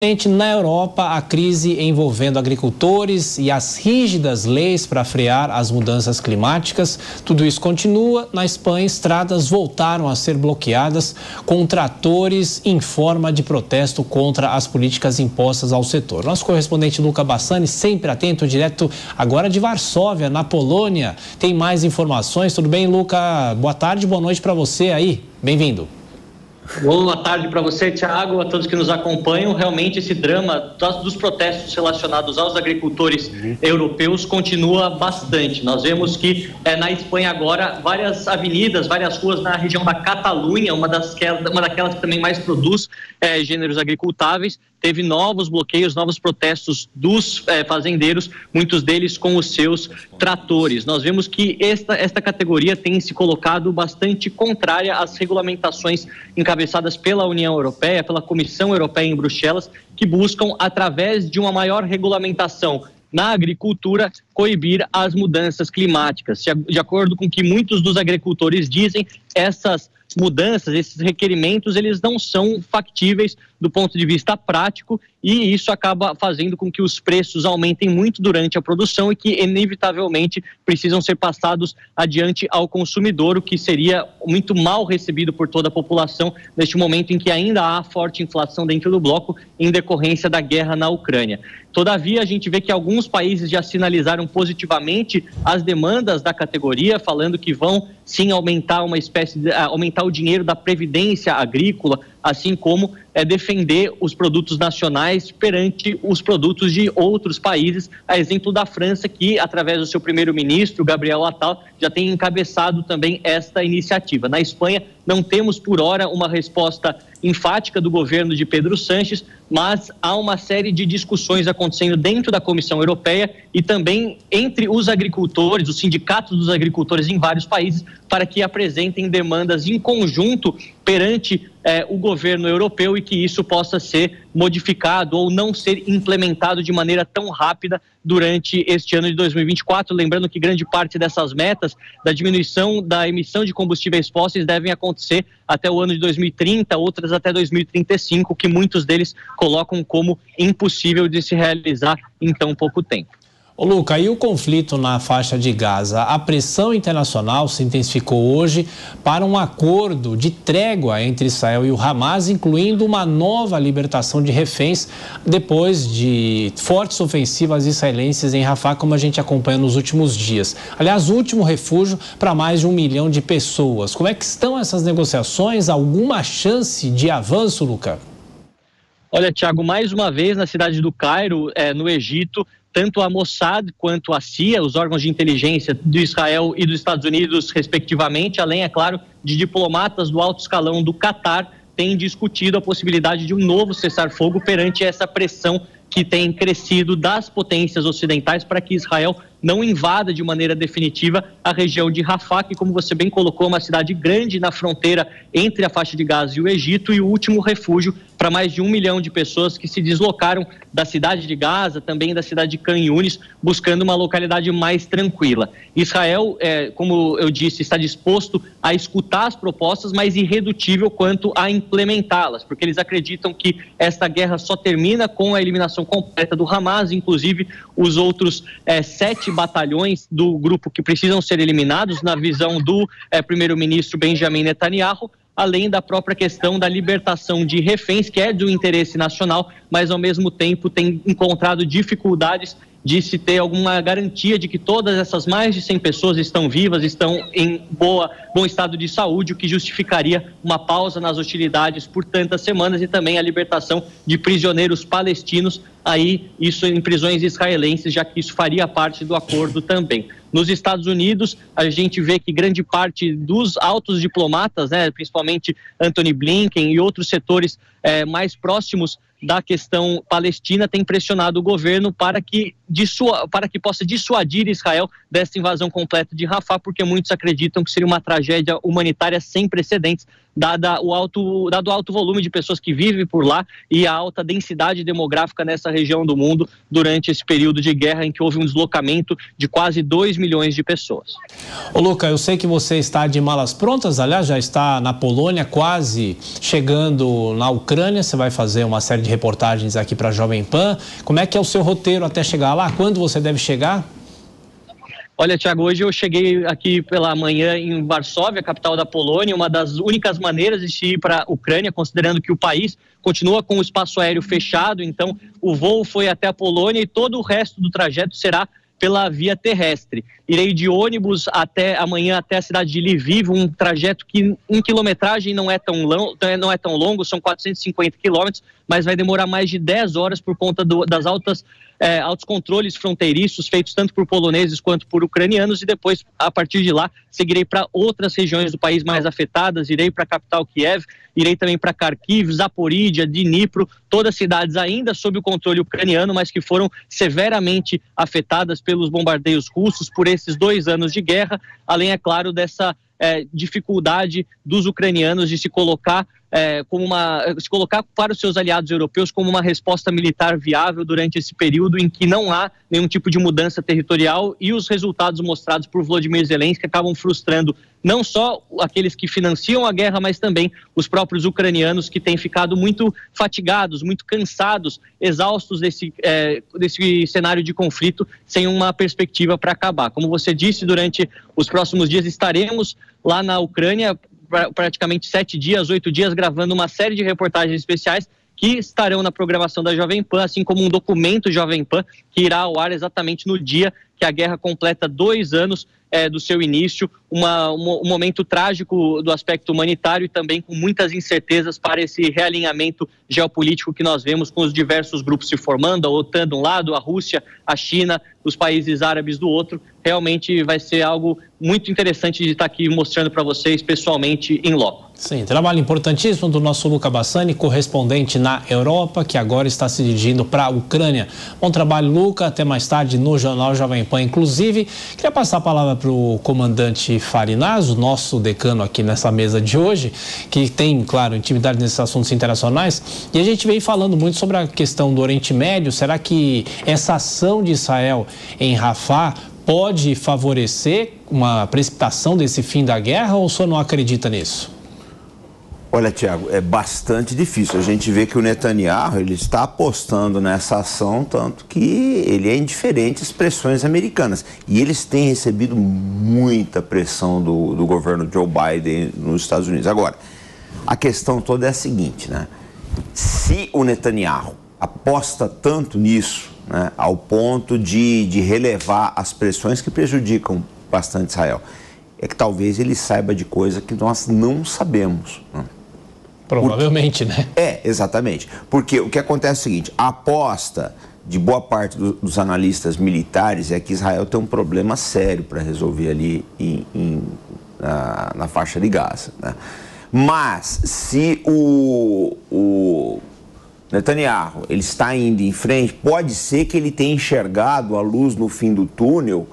Na Europa, a crise envolvendo agricultores e as rígidas leis para frear as mudanças climáticas, tudo isso continua. Na Espanha, estradas voltaram a ser bloqueadas com tratores em forma de protesto contra as políticas impostas ao setor. Nosso correspondente Luca Bassani, sempre atento, direto agora de Varsóvia, na Polônia, tem mais informações. Tudo bem, Luca? Boa tarde, boa noite para você aí. Bem-vindo. Boa tarde para você, Thiago, a todos que nos acompanham. Realmente esse drama dos protestos relacionados aos agricultores europeus continua bastante. Nós vemos que na Espanha agora várias avenidas, várias ruas na região da Catalunha, uma daquelas que também mais produz gêneros agricultáveis, teve novos bloqueios, novos protestos dos fazendeiros, muitos deles com os seus tratores. Nós vemos que esta categoria tem se colocado bastante contrária às regulamentações encabeçadas pela União Europeia, pela Comissão Europeia em Bruxelas, que buscam, através de uma maior regulamentação na agricultura, coibir as mudanças climáticas. De acordo com o que muitos dos agricultores dizem, essas mudanças, esses requerimentos, eles não são factíveis do ponto de vista prático, e isso acaba fazendo com que os preços aumentem muito durante a produção e que inevitavelmente precisam ser passados adiante ao consumidor, o que seria muito mal recebido por toda a população neste momento em que ainda há forte inflação dentro do bloco em decorrência da guerra na Ucrânia. Todavia, a gente vê que alguns países já sinalizaram positivamente as demandas da categoria, falando que vão sim aumentar aumentar o dinheiro da previdência agrícola, assim como defender os produtos nacionais perante os produtos de outros países, a exemplo da França, que através do seu primeiro-ministro, Gabriel Attal, já tem encabeçado também esta iniciativa. Na Espanha, não temos por hora uma resposta enfática do governo de Pedro Sánchez, mas há uma série de discussões acontecendo dentro da Comissão Europeia e também entre os agricultores, os sindicatos dos agricultores em vários países, para que apresentem demandas em conjunto perante o governo europeu e que isso possa ser modificado ou não ser implementado de maneira tão rápida durante este ano de 2024. Lembrando que grande parte dessas metas da diminuição da emissão de combustíveis fósseis devem acontecer até o ano de 2030, outras até 2035, que muitos deles colocam como impossível de se realizar em tão pouco tempo. Ô Luca, e o conflito na faixa de Gaza? A pressão internacional se intensificou hoje para um acordo de trégua entre Israel e o Hamas, incluindo uma nova libertação de reféns depois de fortes ofensivas israelenses em Rafah, como a gente acompanha nos últimos dias. Aliás, o último refúgio para mais de 1 milhão de pessoas. Como é que estão essas negociações? Alguma chance de avanço, Luca? Olha, Thiago, mais uma vez na cidade do Cairo, no Egito, tanto a Mossad quanto a CIA, os órgãos de inteligência do Israel e dos Estados Unidos, respectivamente, além, é claro, de diplomatas do alto escalão do Catar, têm discutido a possibilidade de um novo cessar-fogo perante essa pressão que tem crescido das potências ocidentais para que Israel não invada de maneira definitiva a região de Rafah, que, como você bem colocou, é uma cidade grande na fronteira entre a faixa de Gaza e o Egito, e o último refúgio para mais de 1 milhão de pessoas que se deslocaram da cidade de Gaza, também da cidade de Khan Yunis, buscando uma localidade mais tranquila. Israel, como eu disse, está disposto a escutar as propostas, mas irredutível quanto a implementá-las, porque eles acreditam que esta guerra só termina com a eliminação completa do Hamas, inclusive os outros 7 batalhões do grupo que precisam ser eliminados, na visão do primeiro-ministro Benjamin Netanyahu, além da própria questão da libertação de reféns, que é do interesse nacional, mas ao mesmo tempo tem encontrado dificuldades de se ter alguma garantia de que todas essas mais de 100 pessoas estão vivas, estão em bom estado de saúde, o que justificaria uma pausa nas hostilidades por tantas semanas e também a libertação de prisioneiros palestinos, aí isso em prisões israelenses, já que isso faria parte do acordo também. Nos Estados Unidos, a gente vê que grande parte dos altos diplomatas, principalmente Antony Blinken e outros setores mais próximos da questão palestina, tem pressionado o governo para que possa dissuadir Israel dessa invasão completa de Rafah, porque muitos acreditam que seria uma tragédia humanitária sem precedentes, dado o alto volume de pessoas que vivem por lá e a alta densidade demográfica nessa região do mundo durante esse período de guerra em que houve um deslocamento de quase 2 milhões de pessoas. Ô Luca, eu sei que você está de malas prontas, aliás, já está na Polônia, quase chegando na Ucrânia, você vai fazer uma série de reportagens aqui para a Jovem Pan. Como é que é o seu roteiro até chegar lá? Quando você deve chegar? Olha, Thiago, hoje eu cheguei aqui pela manhã em Varsóvia, capital da Polônia, uma das únicas maneiras de ir para a Ucrânia, considerando que o país continua com o espaço aéreo fechado, então o voo foi até a Polônia e todo o resto do trajeto será pela via terrestre. Irei de ônibus amanhã até a cidade de Lviv, um trajeto que em quilometragem não é tão longo, são 450 quilômetros, mas vai demorar mais de 10 horas por conta das altos controles fronteiriços feitos tanto por poloneses quanto por ucranianos, e depois, a partir de lá, seguirei para outras regiões do país mais afetadas, irei para a capital Kiev, irei também para Kharkiv, Zaporídia, Dnipro, todas cidades ainda sob o controle ucraniano, mas que foram severamente afetadas pelos bombardeios russos por esses 2 anos de guerra, além, é claro, dessa dificuldade dos ucranianos de se colocar para os seus aliados europeus como uma resposta militar viável durante esse período em que não há nenhum tipo de mudança territorial, e os resultados mostrados por Volodymyr Zelensky acabam frustrando não só aqueles que financiam a guerra, mas também os próprios ucranianos, que têm ficado muito fatigados, muito cansados, exaustos desse cenário de conflito, sem uma perspectiva para acabar. Como você disse, durante os próximos dias estaremos lá na Ucrânia, praticamente 7 dias, 8 dias, gravando uma série de reportagens especiais que estarão na programação da Jovem Pan, assim como um documento Jovem Pan que irá ao ar exatamente no dia que a guerra completa 2 anos do seu início, um momento trágico do aspecto humanitário e também com muitas incertezas para esse realinhamento geopolítico que nós vemos, com os diversos grupos se formando, a OTAN de um lado, a Rússia, a China, os países árabes do outro. Realmente vai ser algo muito interessante de estar aqui mostrando para vocês pessoalmente em loco. Sim, trabalho importantíssimo do nosso Luca Bassani, correspondente na Europa, que agora está se dirigindo para a Ucrânia. Bom trabalho, Luca, até mais tarde no Jornal Jovem Pan. Inclusive, queria passar a palavra para o comandante Farinaz, o nosso decano aqui nessa mesa de hoje, que tem, claro, intimidade nesses assuntos internacionais, e a gente vem falando muito sobre a questão do Oriente Médio. Será que essa ação de Israel em Rafah pode favorecer uma precipitação desse fim da guerra, ou o senhor não acredita nisso? Olha, Tiago, é bastante difícil. A gente vê que o Netanyahu, ele está apostando nessa ação, tanto que ele é indiferente às pressões americanas. E eles têm recebido muita pressão do governo Joe Biden nos Estados Unidos. Agora, a questão toda é a seguinte, né? Se o Netanyahu aposta tanto nisso, né, ao ponto de relevar as pressões que prejudicam bastante Israel, é que talvez ele saiba de coisa que nós não sabemos, né? Provavelmente, né? Exatamente. Porque o que acontece é o seguinte: a aposta de boa parte dos analistas militares é que Israel tem um problema sério para resolver ali na faixa de Gaza, né? Mas se o Netanyahu ele está indo em frente, pode ser que ele tenha enxergado a luz no fim do túnel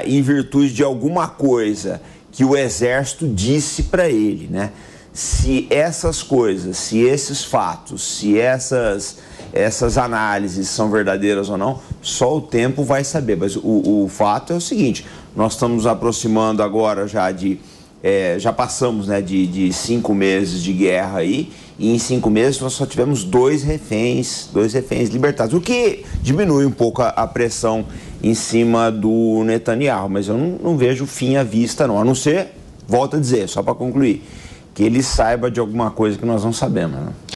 em virtude de alguma coisa que o exército disse para ele, né? Se essas coisas, se esses fatos, se essas análises são verdadeiras ou não, só o tempo vai saber. Mas o fato é o seguinte: nós estamos nos aproximando agora já passamos, né, de 5 meses de guerra aí, e em 5 meses nós só tivemos 2 reféns libertados, o que diminui um pouco a pressão em cima do Netanyahu, mas eu não vejo fim à vista não, a não ser, volto a dizer, só para concluir, que ele saiba de alguma coisa que nós não sabemos, né?